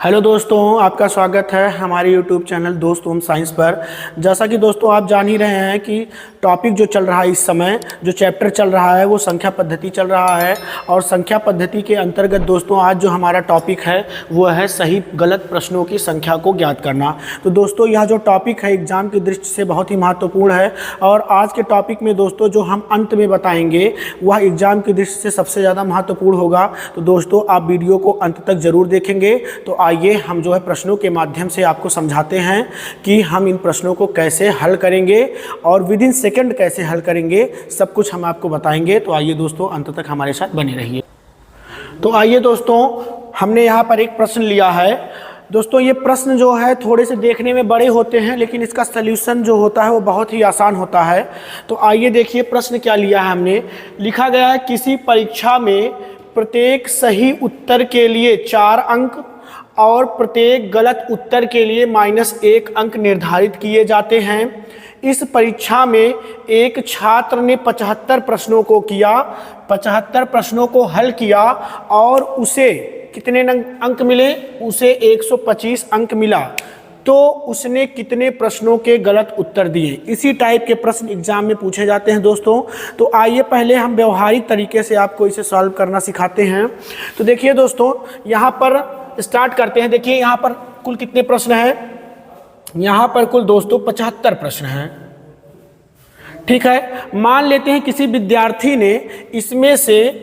Hello दोस्तों, आपका स्वागत है हमारे यूट्यूब चैनल दोस्त होम साइंस पर। जैसा कि दोस्तों आप जान ही रहे हैं कि टॉपिक जो चल रहा है इस समय, जो चैप्टर चल रहा है वो संख्या पद्धति चल रहा है। और संख्या पद्धति के अंतर्गत दोस्तों आज जो हमारा टॉपिक है वो है सही गलत प्रश्नों की संख्या को ज्ञात करना। तो दोस्तों यह जो टॉपिक है एग्जाम की दृष्टि से बहुत ही महत्वपूर्ण है। और आज के टॉपिक में दोस्तों जो हम अंत में बताएंगे वह एग्जाम की दृष्टि से सबसे ज़्यादा महत्वपूर्ण होगा। तो दोस्तों आप वीडियो को अंत तक जरूर देखेंगे। तो आइए हम जो है प्रश्नों के माध्यम से आपको समझाते हैं कि हम इन प्रश्नों को कैसे हल करेंगे और विद इन सेकंड कैसे हल करेंगे, सब कुछ हम आपको बताएंगे। तो आइए दोस्तों अंत तक हमारे साथ बने रहिए। तो आइए दोस्तों, हमने यहाँ पर एक प्रश्न लिया है। दोस्तों ये प्रश्न जो है थोड़े से देखने में बड़े होते हैं, लेकिन इसका सल्यूशन जो होता है वो बहुत ही आसान होता है। तो आइए देखिए प्रश्न क्या लिया है हमने। लिखा गया है किसी परीक्षा में प्रत्येक सही उत्तर के लिए 4 अंक और प्रत्येक गलत उत्तर के लिए -1 अंक निर्धारित किए जाते हैं। इस परीक्षा में एक छात्र ने 75 प्रश्नों को किया, 75 प्रश्नों को हल किया और उसे कितने अंक मिले? उसे 125 अंक मिला। तो उसने कितने प्रश्नों के गलत उत्तर दिए? इसी टाइप के प्रश्न एग्जाम में पूछे जाते हैं दोस्तों। तो आइए पहले हम व्यवहारिक तरीके से आपको इसे सॉल्व करना सिखाते हैं। तो देखिए दोस्तों, यहाँ पर स्टार्ट करते हैं। देखिए यहाँ पर कुल कितने प्रश्न हैं? यहाँ पर कुल दोस्तों 75 प्रश्न हैं। ठीक है, मान लेते हैं किसी विद्यार्थी ने इसमें से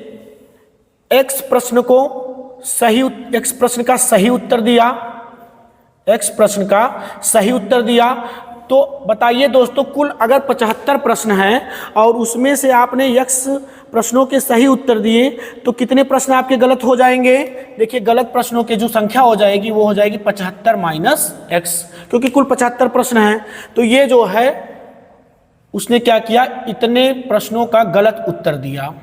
x प्रश्न का सही उत्तर दिया, x प्रश्न का सही उत्तर दिया। तो बताइए दोस्तों, कुल अगर 75 प्रश्न हैं और उसमें से आपने x प्रश्नों के सही उत्तर दिए तो कितने प्रश्न आपके गलत हो जाएंगे? देखिए गलत प्रश्नों की जो संख्या हो जाएगी वो हो जाएगी 75 - x, क्योंकि कुल 75 प्रश्न हैं। तो ये जो है उसने क्या किया, इतने प्रश्नों का गलत उत्तर दिया।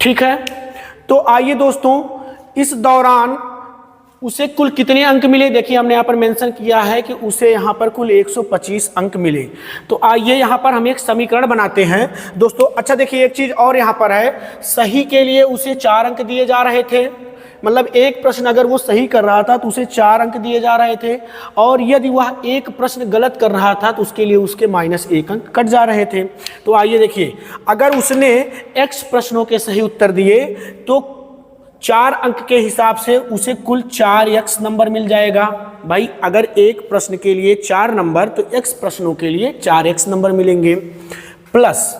ठीक है, तो आइए दोस्तों इस दौरान उसे कुल कितने अंक मिले? देखिए हमने यहाँ पर मेंशन किया है कि उसे यहाँ पर कुल 125 अंक मिले। तो आइए यहाँ पर हम एक समीकरण बनाते हैं दोस्तों। अच्छा देखिए एक चीज़ और यहाँ पर है, सही के लिए उसे 4 अंक दिए जा रहे थे। मतलब एक प्रश्न अगर वो सही कर रहा था तो उसे 4 अंक दिए जा रहे थे, और यदि वह एक प्रश्न गलत कर रहा था तो उसके लिए उसके -1 अंक कट जा रहे थे। तो आइए देखिए, अगर उसने x प्रश्नों के सही उत्तर दिए तो 4 अंक के हिसाब से उसे कुल 4x नंबर मिल जाएगा। भाई अगर एक प्रश्न के लिए 4 नंबर तो x प्रश्नों के लिए 4x नंबर मिलेंगे। प्लस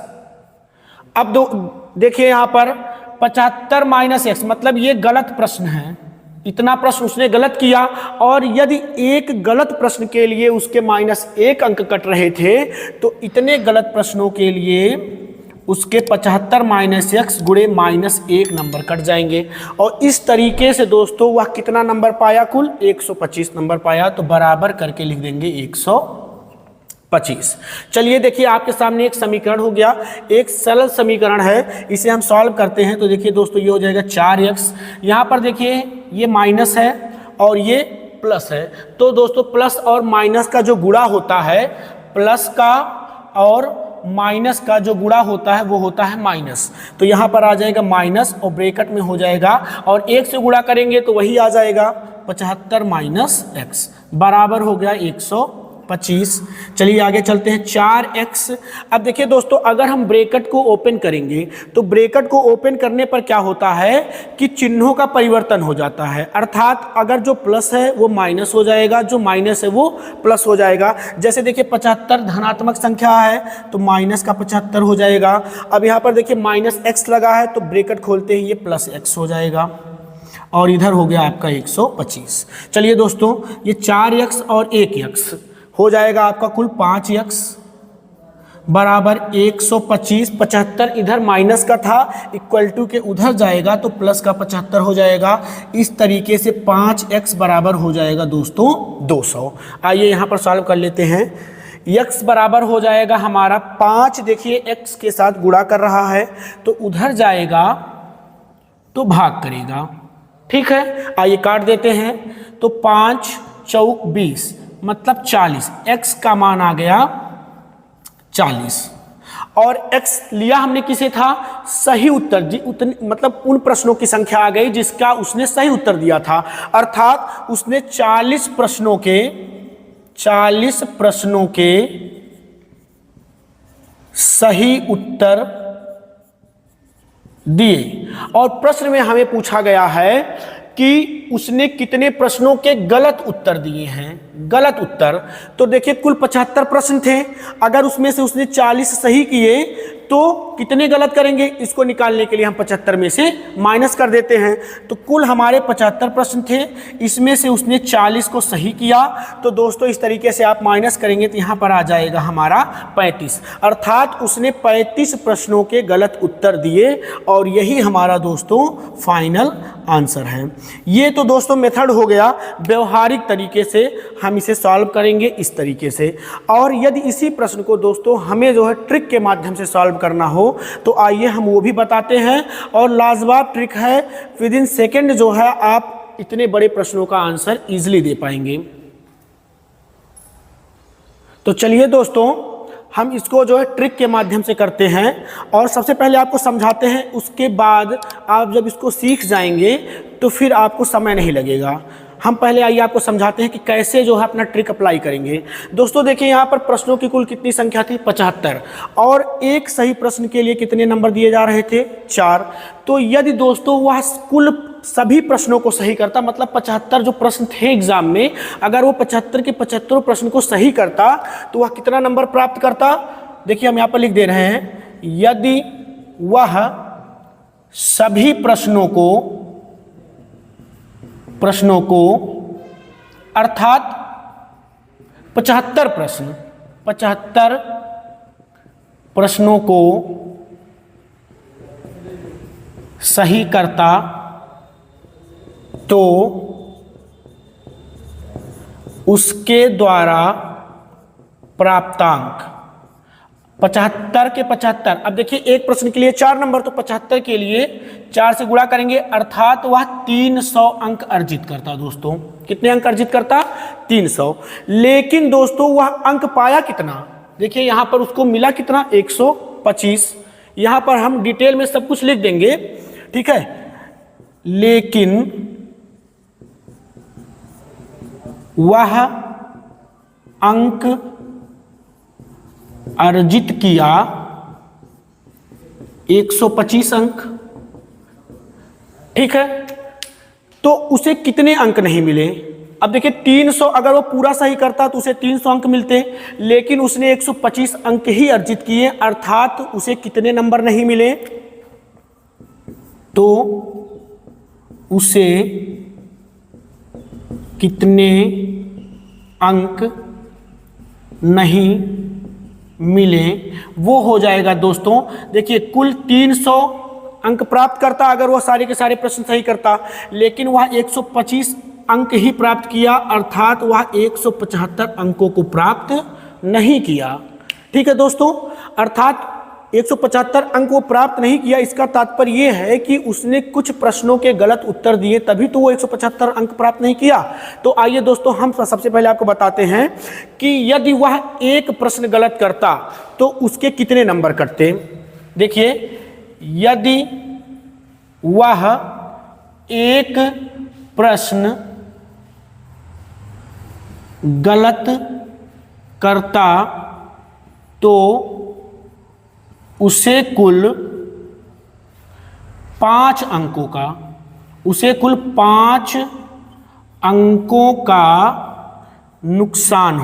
अब देखिए यहाँ पर 75 - x, मतलब ये गलत प्रश्न है। इतना प्रश्न उसने गलत किया, और यदि एक गलत प्रश्न के लिए उसके -1 अंक कट रहे थे तो इतने गलत प्रश्नों के लिए उसके 75 - x गुणे -1 नंबर कट जाएंगे। और इस तरीके से दोस्तों वह कितना नंबर पाया? कुल 125 नंबर पाया। तो बराबर करके लिख देंगे 125। चलिए देखिए आपके सामने एक समीकरण हो गया, एक सरल समीकरण है, इसे हम सॉल्व करते हैं। तो देखिए दोस्तों ये हो जाएगा 4x। यहाँ पर देखिए ये माइनस है और ये प्लस है। तो दोस्तों प्लस और माइनस का जो गुणा होता है, प्लस का और माइनस का जो गुणा होता है वो होता है माइनस। तो यहाँ पर आ जाएगा माइनस और ब्रैकेट में हो जाएगा, और 1 से गुणा करेंगे तो वही आ जाएगा 75 - x बराबर हो गया 125। चलिए आगे चलते हैं। 4x। अब देखिए दोस्तों, अगर हम ब्रैकेट को ओपन करेंगे तो ब्रैकेट को ओपन करने पर क्या होता है कि चिन्हों का परिवर्तन हो जाता है। अर्थात अगर जो प्लस है वो माइनस हो जाएगा, जो माइनस है वो प्लस हो जाएगा। जैसे देखिए 75 धनात्मक संख्या है तो माइनस का 75 हो जाएगा। अब यहाँ पर देखिए -x लगा है तो ब्रैकेट खोलते ही ये +x हो जाएगा, और इधर हो गया आपका 125। चलिए दोस्तों ये 4x और 1x हो जाएगा आपका कुल 5x बराबर 125। 75 इधर माइनस का था, इक्वल टू के उधर जाएगा तो प्लस का 75 हो जाएगा। इस तरीके से 5x बराबर हो जाएगा दोस्तों 200। आइए यहाँ पर सॉल्व कर लेते हैं। x बराबर हो जाएगा हमारा 5। देखिए x के साथ गुणा कर रहा है तो उधर जाएगा तो भाग करेगा। ठीक है, आइए काट देते हैं। तो 5 चौक 20 मतलब 40। x का मान आ गया 40। और x लिया हमने किसे था, सही उत्तर जी, उतने मतलब उन प्रश्नों की संख्या आ गई जिसका उसने सही उत्तर दिया था। अर्थात उसने 40 प्रश्नों के सही उत्तर दिए। और प्रश्न में हमें पूछा गया है कि उसने कितने प्रश्नों के गलत उत्तर दिए हैं, गलत उत्तर। तो देखिए कुल 75 प्रश्न थे, अगर उसमें से उसने 40 सही किए तो कितने गलत करेंगे, इसको निकालने के लिए हम 75 में से माइनस कर देते हैं। तो कुल हमारे 75 प्रश्न थे, इसमें से उसने 40 को सही किया। तो दोस्तों इस तरीके से आप माइनस करेंगे तो यहाँ पर आ जाएगा हमारा 35। अर्थात उसने 35 प्रश्नों के गलत उत्तर दिए और यही हमारा दोस्तों फाइनल आंसर है। ये तो दोस्तों मेथड हो गया, व्यवहारिक तरीके से हम इसे सॉल्व करेंगे इस तरीके से। और यदि इसी प्रश्न को दोस्तों हमें जो है ट्रिक के माध्यम से सॉल्व करना हो तो आइए हम वो भी बताते हैं। और लाजवाब ट्रिक है, विद इन सेकेंड जो है आप इतने बड़े प्रश्नों का आंसर इजीली दे पाएंगे। तो चलिए दोस्तों हम इसको जो है ट्रिक के माध्यम से करते हैं और सबसे पहले आपको समझाते हैं, उसके बाद आप जब इसको सीख जाएंगे तो फिर आपको समय नहीं लगेगा। हम पहले आइए आपको समझाते हैं कि कैसे जो है अपना ट्रिक अप्लाई करेंगे। दोस्तों देखिए यहाँ पर प्रश्नों की कुल कितनी संख्या थी, 75, और एक सही प्रश्न के लिए कितने नंबर दिए जा रहे थे, 4। तो यदि दोस्तों वह कुल सभी प्रश्नों को सही करता, मतलब 75 जो प्रश्न थे एग्जाम में, अगर वो 75 के 75 प्रश्न को सही करता तो वह कितना नंबर प्राप्त करता। देखिए हम यहाँ पर लिख दे रहे हैं, यदि वह सभी प्रश्नों को अर्थात 75 प्रश्नों को सही करता तो उसके द्वारा प्राप्तांक 75 के 75। अब देखिए एक प्रश्न के लिए 4 नंबर, तो 75 के लिए 4 से गुणा करेंगे, अर्थात वह 300 अंक अर्जित करता। दोस्तों कितने अंक अर्जित करता, 300। लेकिन दोस्तों वह अंक पाया कितना, देखिए यहां पर उसको मिला कितना, 125। यहां पर हम डिटेल में सब कुछ लिख देंगे, ठीक है। लेकिन वह अंक अर्जित किया 125 अंक, ठीक है। तो उसे कितने अंक नहीं मिले, अब देखिए 300, अगर वो पूरा सही करता तो उसे 300 अंक मिलते, लेकिन उसने 125 अंक ही अर्जित किए, अर्थात उसे कितने नंबर नहीं मिले, तो उसे कितने अंक नहीं मिले, वो हो जाएगा दोस्तों। देखिए कुल 300 अंक प्राप्त करता अगर वह सारे के सारे प्रश्न सही करता, लेकिन वह 125 अंक ही प्राप्त किया, अर्थात वह 175 अंकों को प्राप्त नहीं किया, ठीक है दोस्तों। अर्थात 175 अंक वो प्राप्त नहीं किया, इसका तात्पर्य यह है कि उसने कुछ प्रश्नों के गलत उत्तर दिए, तभी तो वो 175 अंक प्राप्त नहीं किया। तो आइए दोस्तों हम सबसे पहले आपको बताते हैं कि यदि वह एक प्रश्न गलत करता तो उसके कितने नंबर कटते। देखिए यदि वह एक प्रश्न गलत करता तो उसे कुल 5 अंकों का नुकसान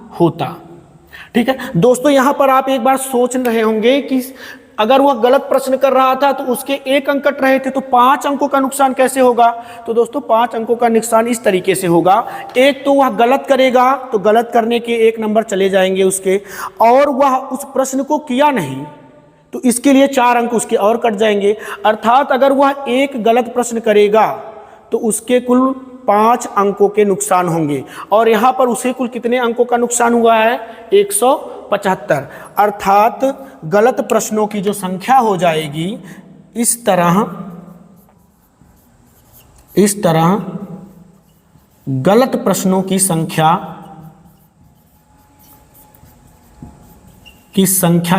होता। ठीक है दोस्तों, यहां पर आप एक बार सोच रहे होंगे कि अगर वह गलत प्रश्न कर रहा था तो उसके 1 अंक कट रहे थे, तो 5 अंकों का नुकसान कैसे होगा। तो दोस्तों 5 अंकों का नुकसान इस तरीके से होगा, एक तो वह गलत करेगा तो गलत करने के 1 नंबर चले जाएंगे उसके, और वह उस प्रश्न को किया नहीं तो इसके लिए 4 अंक उसके और कट जाएंगे। अर्थात अगर वह एक गलत प्रश्न करेगा तो उसके कुल 5 अंकों के नुकसान होंगे, और यहाँ पर उसे कुल कितने अंकों का नुकसान हुआ है, 175। अर्थात गलत प्रश्नों की जो संख्या हो जाएगी इस तरह गलत प्रश्नों की संख्या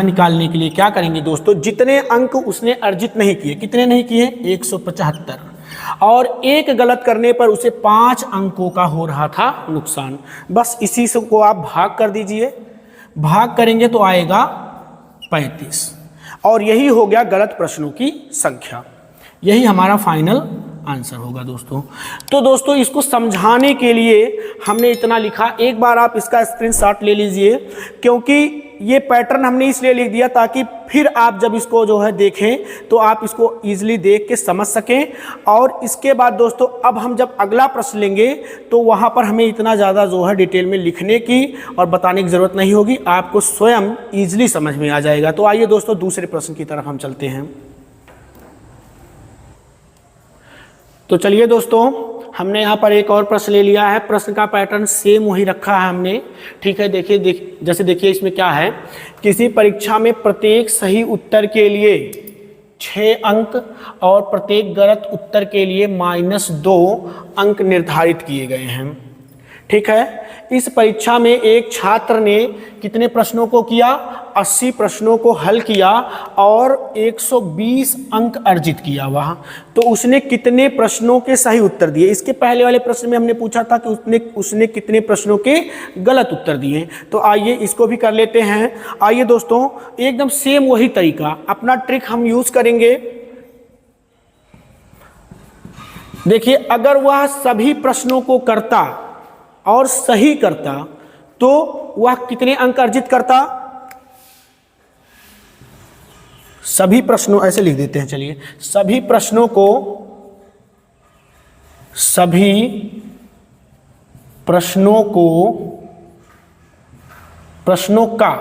निकालने के लिए क्या करेंगे दोस्तों, जितने अंक उसने अर्जित नहीं किए, कितने नहीं किए, 175, और एक गलत करने पर उसे 5 अंकों का हो रहा था नुकसान। बस इसी से को आप भाग कर दीजिए, भाग करेंगे तो आएगा 35, और यही हो गया गलत प्रश्नों की संख्या। यही हमारा फाइनल आंसर होगा दोस्तों। तो दोस्तों इसको समझाने के लिए हमने इतना लिखा। एक बार आप इसका स्क्रीनशॉट ले लीजिए, क्योंकि ये पैटर्न हमने इसलिए लिख दिया ताकि फिर आप जब इसको जो है देखें तो आप इसको इजीली देख के समझ सकें। और इसके बाद दोस्तों अब हम जब अगला प्रश्न लेंगे तो वहाँ पर हमें इतना ज़्यादा जो है डिटेल में लिखने की और बताने की ज़रूरत नहीं होगी, आपको स्वयं ईजिली समझ में आ जाएगा। तो आइए दोस्तों दूसरे प्रश्न की तरफ हम चलते हैं। तो चलिए दोस्तों, हमने यहाँ पर एक और प्रश्न ले लिया है। प्रश्न का पैटर्न सेम वही रखा है हमने, ठीक है। जैसे देखिए इसमें क्या है, किसी परीक्षा में प्रत्येक सही उत्तर के लिए 6 अंक और प्रत्येक गलत उत्तर के लिए -2 अंक निर्धारित किए गए हैं, ठीक है। इस परीक्षा में एक छात्र ने कितने प्रश्नों को किया, 80 प्रश्नों को हल किया और 120 अंक अर्जित किया वहाँ। तो उसने कितने प्रश्नों के सही उत्तर दिए। इसके पहले वाले प्रश्न में हमने पूछा था कि उसने कितने प्रश्नों के गलत उत्तर दिए। तो आइए इसको भी कर लेते हैं। आइए दोस्तों, एकदम सेम वही तरीका, अपना ट्रिक हम यूज करेंगे। देखिए, अगर वह सभी प्रश्नों को करता और सही करता तो वह कितने अंक अर्जित करता। सभी प्रश्नों, ऐसे लिख देते हैं, चलिए, सभी प्रश्नों का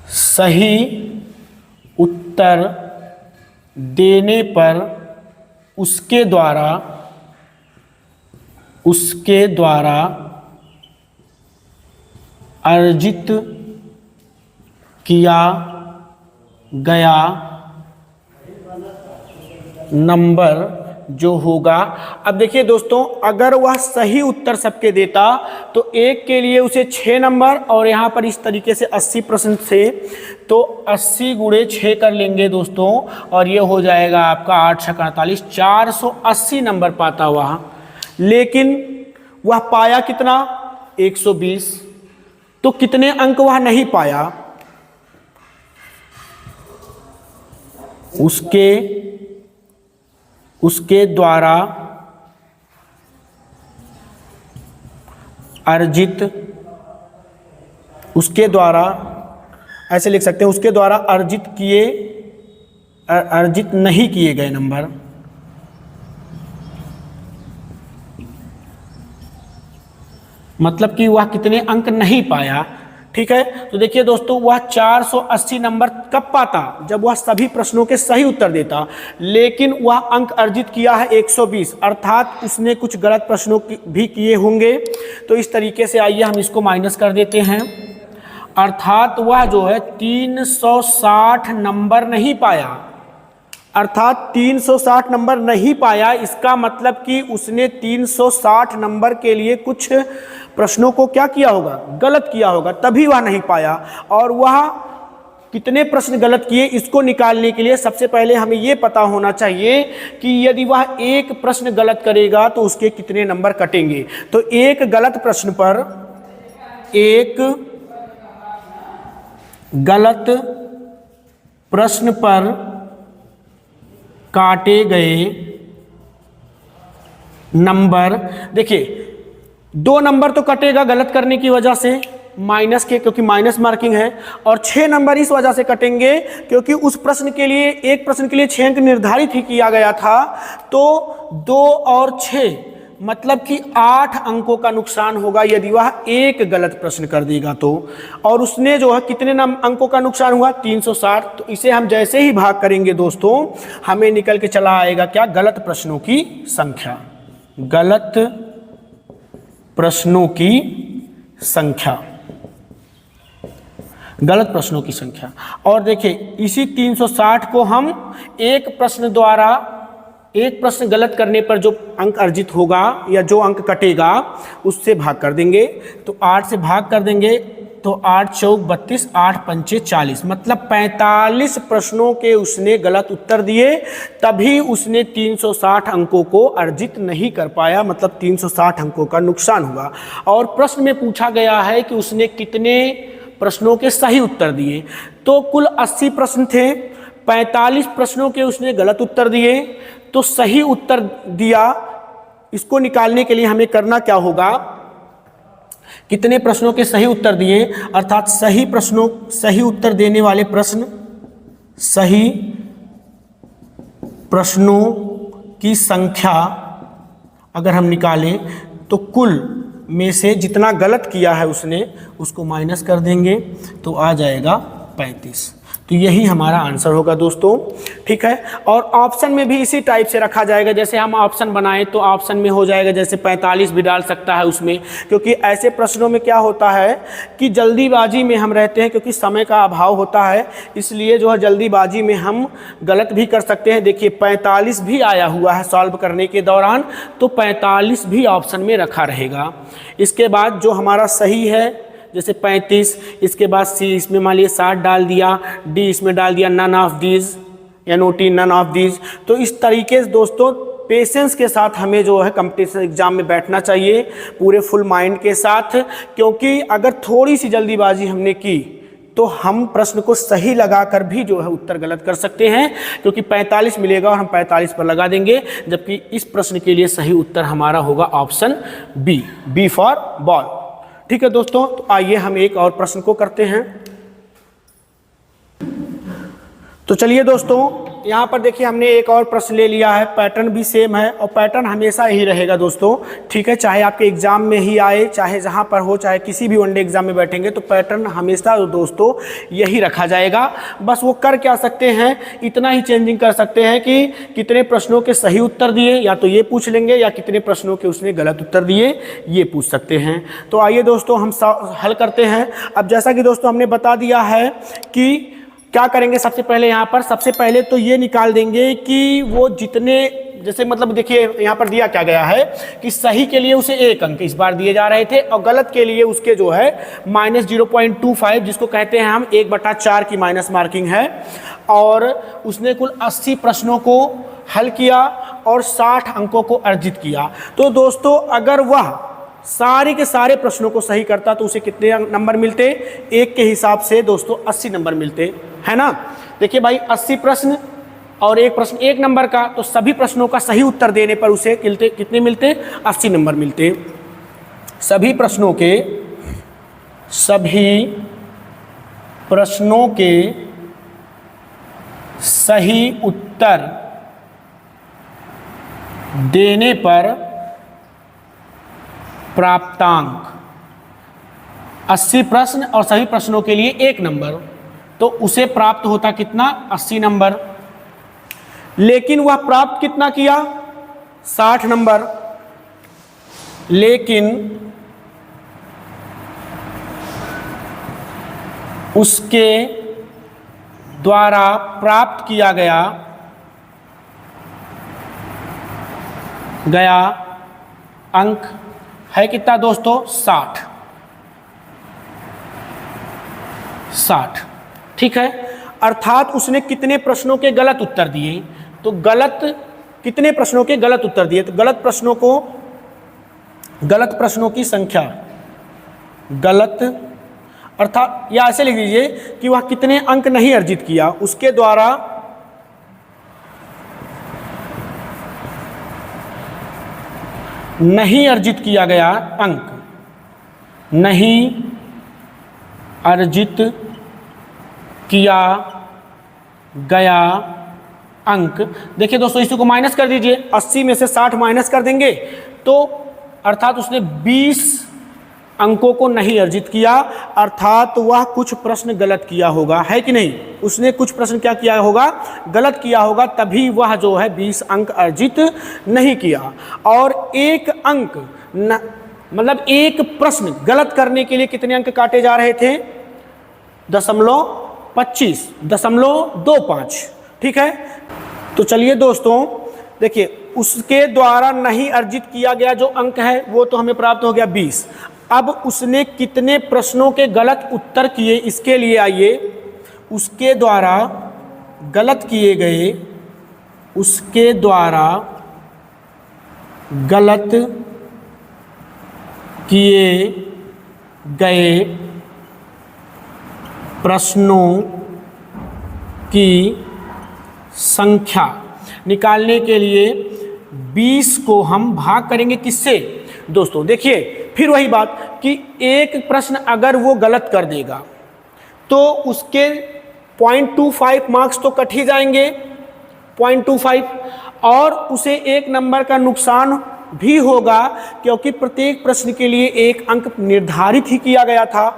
सही उत्तर देने पर उसके द्वारा अर्जित किया गया नंबर जो होगा। अब देखिए दोस्तों, अगर वह सही उत्तर सबके देता तो एक के लिए उसे 6 नंबर, और यहाँ पर इस तरीके से 80 प्रश्न से तो 80 गुणे 6 कर लेंगे दोस्तों, और ये हो जाएगा आपका 8 × 48, 480 नंबर पाता वह। लेकिन वह पाया कितना, 120। तो कितने अंक वह नहीं पाया, उसके द्वारा अर्जित, ऐसे लिख सकते हैं, उसके द्वारा अर्जित नहीं किए गए नंबर। मतलब कि वह कितने अंक नहीं पाया, ठीक है। तो देखिए दोस्तों, वह 480 नंबर कब पाता, जब वह सभी प्रश्नों के सही उत्तर देता। लेकिन वह अंक अर्जित किया है 120, अर्थात उसने कुछ गलत प्रश्नों भी किए होंगे। तो इस तरीके से आइए हम इसको माइनस कर देते हैं, अर्थात वह जो है 360 नंबर नहीं पाया, अर्थात 360 नंबर नहीं पाया। इसका मतलब कि उसने 360 नंबर के लिए कुछ प्रश्नों को क्या किया होगा, गलत किया होगा, तभी वह नहीं पाया। और वह कितने प्रश्न गलत किए, इसको निकालने के लिए सबसे पहले हमें यह पता होना चाहिए कि यदि वह एक प्रश्न गलत करेगा तो उसके कितने नंबर कटेंगे। तो एक गलत प्रश्न पर काटे गए नंबर, देखिए 2 नंबर तो कटेगा गलत करने की वजह से, माइनस के, क्योंकि माइनस मार्किंग है, और 6 नंबर इस वजह से कटेंगे क्योंकि उस प्रश्न के लिए, एक प्रश्न के लिए 6 अंक निर्धारित ही किया गया था। तो 2 और 6 मतलब कि 8 अंकों का नुकसान होगा यदि वह एक गलत प्रश्न कर देगा तो। और उसने जो है कितने अंकों का नुकसान हुआ, 360। तो इसे हम जैसे ही भाग करेंगे दोस्तों, हमें निकल के चला आएगा क्या, गलत प्रश्नों की संख्या, गलत प्रश्नों की संख्या। और देखिए इसी 360 को हम एक प्रश्न द्वारा एक प्रश्न गलत करने पर जो अंक अर्जित होगा या जो अंक कटेगा उससे भाग कर देंगे। तो 8 से भाग कर देंगे तो 8 चौक 32, 8 पंचे 40, मतलब 45 प्रश्नों के उसने गलत उत्तर दिए, तभी उसने 360 अंकों को अर्जित नहीं कर पाया, मतलब 360 अंकों का नुकसान हुआ। और प्रश्न में पूछा गया है कि उसने कितने प्रश्नों के सही उत्तर दिए। तो कुल 80 प्रश्न थे, 45 प्रश्नों के उसने गलत उत्तर दिए, तो सही उत्तर दिया। इसको निकालने के लिए हमें करना क्या होगा, कितने प्रश्नों के सही उत्तर दिए, अर्थात सही उत्तर देने वाले प्रश्न, सही प्रश्नों की संख्या अगर हम निकालें तो कुल में से जितना गलत किया है उसने उसको माइनस कर देंगे तो आ जाएगा 35। तो यही हमारा आंसर होगा दोस्तों, ठीक है। और ऑप्शन में भी इसी टाइप से रखा जाएगा, जैसे हम ऑप्शन बनाएं तो ऑप्शन में हो जाएगा जैसे 45 भी डाल सकता है उसमें, क्योंकि ऐसे प्रश्नों में क्या होता है कि जल्दीबाजी में हम रहते हैं, क्योंकि समय का अभाव होता है, इसलिए जो है जल्दीबाजी में हम गलत भी कर सकते हैं। देखिए 45 भी आया हुआ है सॉल्व करने के दौरान, तो 45 भी ऑप्शन में रखा रहेगा। इसके बाद जो हमारा सही है जैसे 35, इसके बाद सी इसमें मान लीजिए 60 डाल दिया, डी इसमें डाल दिया none of these, NOT none of these. तो इस तरीके से दोस्तों पेशेंस के साथ हमें जो है कंपटीशन एग्जाम में बैठना चाहिए, पूरे फुल माइंड के साथ, क्योंकि अगर थोड़ी सी जल्दीबाजी हमने की तो हम प्रश्न को सही लगाकर भी जो है उत्तर गलत कर सकते हैं, क्योंकि 45 मिलेगा और हम 45 पर लगा देंगे, जबकि इस प्रश्न के लिए सही उत्तर हमारा होगा ऑप्शन बी फॉर बॉल। ठीक है दोस्तों, तो आइए हम एक और प्रश्न को करते हैं। तो चलिए दोस्तों, यहाँ पर देखिए हमने एक और प्रश्न ले लिया है, पैटर्न भी सेम है और पैटर्न हमेशा यही रहेगा दोस्तों, ठीक है। चाहे आपके एग्जाम में ही आए, चाहे जहाँ पर हो, चाहे किसी भी वनडे एग्जाम में बैठेंगे तो पैटर्न हमेशा दोस्तों यही रखा जाएगा। बस वो कर क्या सकते हैं, इतना ही चेंजिंग कर सकते हैं कि कितने प्रश्नों के सही उत्तर दिए, या तो ये पूछ लेंगे, या कितने प्रश्नों के उसने गलत उत्तर दिए ये पूछ सकते हैं। तो आइए दोस्तों हम हल करते हैं। अब जैसा कि दोस्तों हमने बता दिया है कि क्या करेंगे, सबसे पहले यहाँ पर सबसे पहले तो ये निकाल देंगे कि वो जितने, जैसे मतलब देखिए यहाँ पर दिया क्या गया है कि सही के लिए उसे 1 अंक इस बार दिए जा रहे थे और गलत के लिए उसके जो है -0.25, जिसको कहते हैं हम 1/4 की माइनस मार्किंग है। और उसने कुल 80 प्रश्नों को हल किया और 60 अंकों को अर्जित किया। तो दोस्तों अगर वह सारे के सारे प्रश्नों को सही करता तो उसे कितने नंबर मिलते, 1 के हिसाब से दोस्तों 80 नंबर मिलते, है ना। देखिए भाई 80 प्रश्न और एक प्रश्न 1 नंबर का, तो सभी प्रश्नों का सही उत्तर देने पर उसे कितने मिलते, 80 नंबर मिलते। सभी प्रश्नों के सही उत्तर देने पर प्राप्तांक 80 प्रश्न और सभी प्रश्नों के लिए 1 नंबर, तो उसे प्राप्त होता कितना, 80 नंबर। लेकिन वह प्राप्त कितना किया, 60 नंबर। लेकिन उसके द्वारा प्राप्त किया गया अंक है कितना दोस्तों, 60, ठीक है। अर्थात उसने कितने प्रश्नों के गलत उत्तर दिए, तो कितने प्रश्नों के गलत उत्तर दिए, तो गलत प्रश्नों की संख्या, अर्थात या ऐसे लिख दीजिए कि वह कितने अंक नहीं अर्जित किया, उसके द्वारा नहीं अर्जित किया गया अंक, नहीं अर्जित किया गया अंक। देखिए दोस्तों इसी को माइनस कर दीजिए, 80 में से 60 माइनस कर देंगे तो अर्थात उसने 20 अंकों को नहीं अर्जित किया, अर्थात वह कुछ प्रश्न गलत किया होगा, है कि नहीं। उसने कुछ प्रश्न क्या किया होगा, गलत किया होगा, तभी वह जो है 20 अंक अर्जित नहीं किया। और 1 अंक मतलब 1 प्रश्न गलत करने के लिए कितने अंक काटे जा रहे थे, 0.25, 0.25, ठीक है। तो चलिए दोस्तों देखिए उसके द्वारा नहीं अर्जित किया गया जो अंक है वो तो हमें प्राप्त हो गया 20। अब उसने कितने प्रश्नों के गलत उत्तर किए, इसके लिए आइए उसके द्वारा गलत किए गए, उसके द्वारा गलत किए गए प्रश्नों की संख्या निकालने के लिए 20 को हम भाग करेंगे किससे दोस्तों। देखिए फिर वही बात कि एक प्रश्न अगर वो गलत कर देगा तो उसके 0.25 मार्क्स तो कट ही जाएंगे, 0.25, और उसे 1 नंबर का नुकसान भी होगा क्योंकि प्रत्येक प्रश्न के लिए 1 अंक निर्धारित ही किया गया था।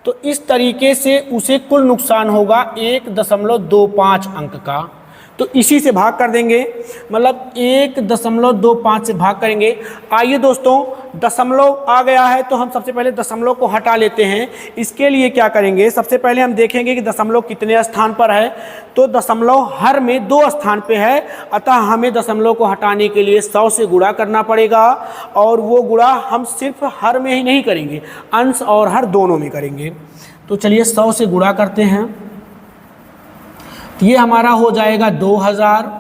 तो इस तरीके से उसे कुल नुकसान होगा 1.25 अंक का। तो इसी से भाग कर देंगे, मतलब 1.25 से भाग करेंगे। आइए दोस्तों दशमलव आ गया है तो हम सबसे पहले दशमलव को हटा लेते हैं। इसके लिए क्या करेंगे, सबसे पहले हम देखेंगे कि दशमलव कितने स्थान पर है। तो दशमलव हर में 2 स्थान पे है, अतः हमें दशमलव को हटाने के लिए 100 से गुणा करना पड़ेगा, और वो गुणा हम सिर्फ हर में ही नहीं करेंगे, अंश और हर दोनों में करेंगे। तो चलिए 100 से गुणा करते हैं, ये हमारा हो जाएगा 2000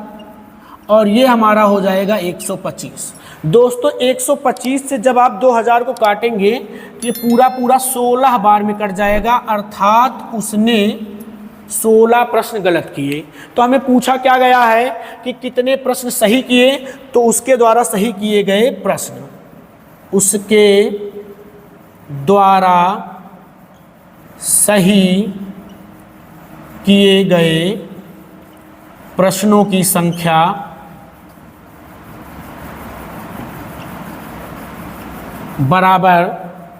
और ये हमारा हो जाएगा 125। दोस्तों 125 से जब आप 2000 को काटेंगे तो ये पूरा 16 बार में कट जाएगा, अर्थात उसने 16 प्रश्न गलत किए। तो हमें पूछा क्या गया है कि कितने प्रश्न सही किए, तो उसके द्वारा सही किए गए प्रश्न, उसके द्वारा सही किए गए प्रश्नों की संख्या बराबर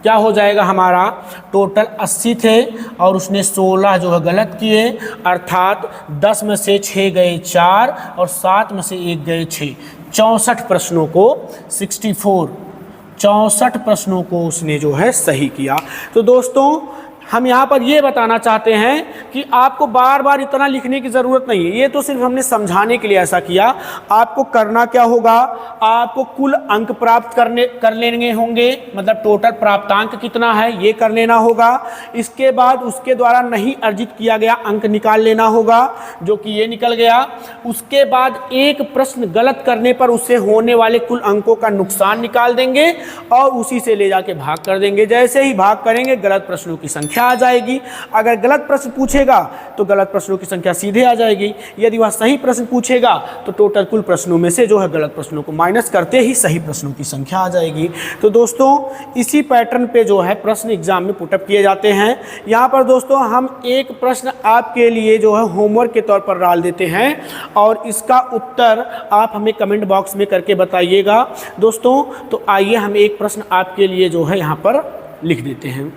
क्या हो जाएगा, हमारा टोटल 80 थे और उसने 16 जो है गलत किए, अर्थात 10 में से 6 गए 4 और 7 में से 1 गए 6। 64 प्रश्नों को 64 प्रश्नों को उसने जो है सही किया। तो दोस्तों हम यहाँ पर ये बताना चाहते हैं कि आपको बार बार इतना लिखने की ज़रूरत नहीं है, ये तो सिर्फ हमने समझाने के लिए ऐसा किया। आपको करना क्या होगा, आपको कुल अंक प्राप्त कर लेने होंगे, मतलब टोटल प्राप्तांक कितना है ये कर लेना होगा। इसके बाद उसके द्वारा नहीं अर्जित किया गया अंक निकाल लेना होगा, जो कि ये निकल गया। उसके बाद एक प्रश्न गलत करने पर उससे होने वाले कुल अंकों का नुकसान निकाल देंगे और उसी से ले जाके भाग कर देंगे। जैसे ही भाग करेंगे गलत प्रश्नों की संख्या आ जाएगी। अगर गलत प्रश्न पूछेगा तो गलत प्रश्नों की संख्या सीधे आ जाएगी, यदि वह सही प्रश्न पूछेगा तो टोटल कुल प्रश्नों में से जो है गलत प्रश्नों को माइनस करते ही सही प्रश्नों की संख्या आ जाएगी। तो दोस्तों इसी पैटर्न पे जो है प्रश्न एग्जाम में पुटअप किए जाते हैं। यहाँ पर दोस्तों हम एक प्रश्न आपके लिए जो है होमवर्क के तौर पर डाल देते हैं और इसका उत्तर आप हमें कमेंट बॉक्स में करके बताइएगा दोस्तों। तो आइए हम एक प्रश्न आपके लिए जो है यहाँ पर लिख देते हैं।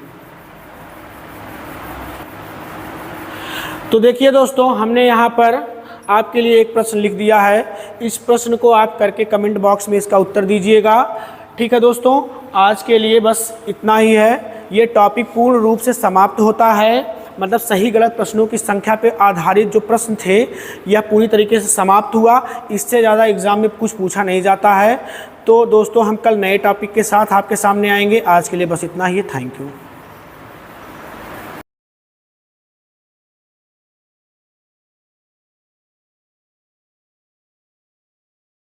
तो देखिए दोस्तों हमने यहाँ पर आपके लिए एक प्रश्न लिख दिया है, इस प्रश्न को आप करके कमेंट बॉक्स में इसका उत्तर दीजिएगा। ठीक है दोस्तों, आज के लिए बस इतना ही है। ये टॉपिक पूर्ण रूप से समाप्त होता है, मतलब सही गलत प्रश्नों की संख्या पे आधारित जो प्रश्न थे यह पूरी तरीके से समाप्त हुआ। इससे ज़्यादा एग्ज़ाम में कुछ पूछा नहीं जाता है। तो दोस्तों हम कल नए टॉपिक के साथ आपके सामने आएंगे। आज के लिए बस इतना ही है। Thank you.